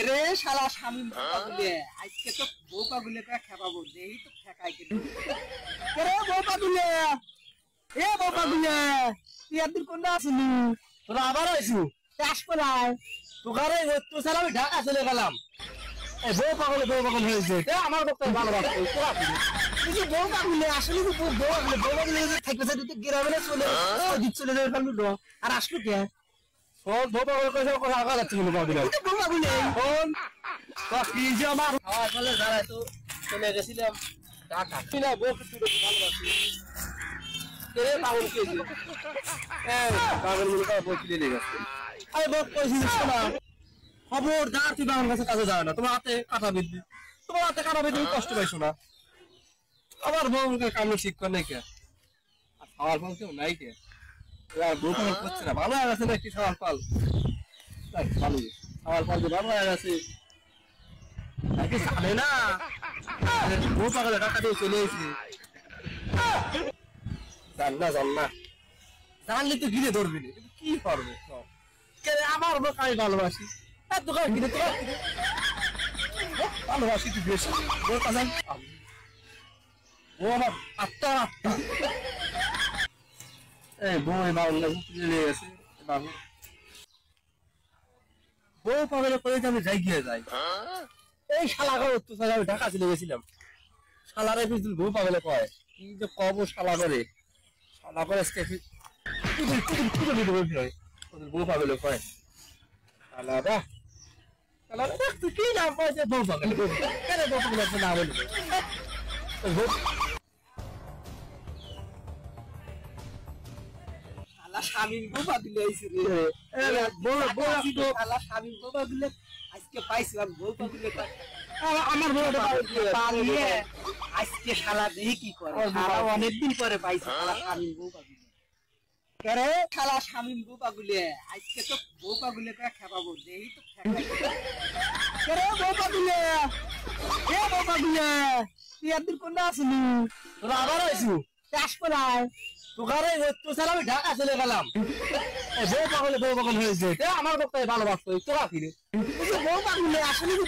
রে শালা শামিম পাগলে আজকে তো বউ পাগলে কা খেপাবো দেই তো ঠেকাই কে রে বউ পাগলে এ বউ পাগলে তুই আদির কোনটা আসলি তোরা আবার আইছু চাষ করাই তোগারে তো সারা আমি ঢাকা চলে গেলাম এই বউ পাগল হয়েছে এ আমার কথা ভালো রাখো তোরা তুই যে বউ পাগলে আসলে তো বউ পাগলে থাকবে তুই গ্রামে চলে চলে যাবে ফেললো আর আসলো কে ফোন বউ পাগল কইছে কথা আগা যাচ্ছে বলে পাগল বউ পাগলে ফোন তো কি যে আমার খাওয়া চলে যারা তো চলে গেছিলাম ঢাকা তুই না বউ তুই ভালোবাসি রে পাগল কে যে পাগল গুলো কা বউ কিনে গেছে আরে বউ কইছিস না খবরদার তুই আমার কাছে কাজে যাও না তোমার হাতে কাটা বিদ্যুৎ তোমার হাতে কাটা বিদ্যুৎ কষ্ট পাইছো না আবার বউকে কামে শিক্ষা নেই কে আর খাওয়ার ফল কেউ নাই কে বউ পাগল করছে না ভালো আছে না কি খাওয়ার ফল ভালো খাওয়ার ফল যে ভালো আছে নাকি জানে না বউ পাগল টাকা দিয়ে চলে এসেছে জান না জানলে তো ঘিরে ধরবি না কি করবো আমার লোক আমি ভালোবাসি দোকান কিনে তো ভালোবাসি তুই বেশি ও আমার আত্মা এই বই বাবু চলে গেছে বাবু বউ পাগলে করে আমি যাই গিয়ে যাই এই শালা করে তো আমি ঢাকা চলে গেছিলাম শালারে পিছন বউ পাগলে কয় কি যে কব শালা করে বউ পাগলে কয় শালারা তুই কি নাম পাইছে বউ পাগলে কেন বউ পাগলে না বলবো শামিম বউ পাগলে আইছে রে শালা শামিম বউ পাগলে আজকে পাইছিলাম বউ পাগলে আমার বউটা পাগলে আজকে শালা দেখি কি করে শালা অনেকদিন পরে পাইছে শালা শামিম বউ পাগলে কেরে শালা শামিম বউ পাগলে আজকে তো বউ পাগলে কা খেপাবো দেখি তো কেরে বউ পাগলে এ বউ পাগলে তুই আদির কোনটা আসলি তোরা আবার আইছু চাষ করাই তোগারে তো সারা আমি ঢাকা চলে গেলাম এই বউ পাগল হয়েছে এ আমার কথা ভালোবাসতো তোরা ফিরে বউ পাগলে আসলে তো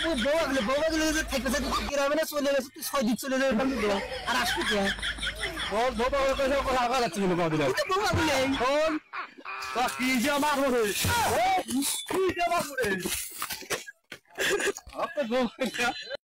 বউ পাগলে থাকতে গ্রামে না চলে গেছে তুই 6 দিন চলে যাবে আর আসবি কে বউ পাগল কইছে কথা আগা যাচ্ছে বলে বউ পাগলে ফোন তো কি যে আমার হরে কি যে আমার হরে আপনি বউ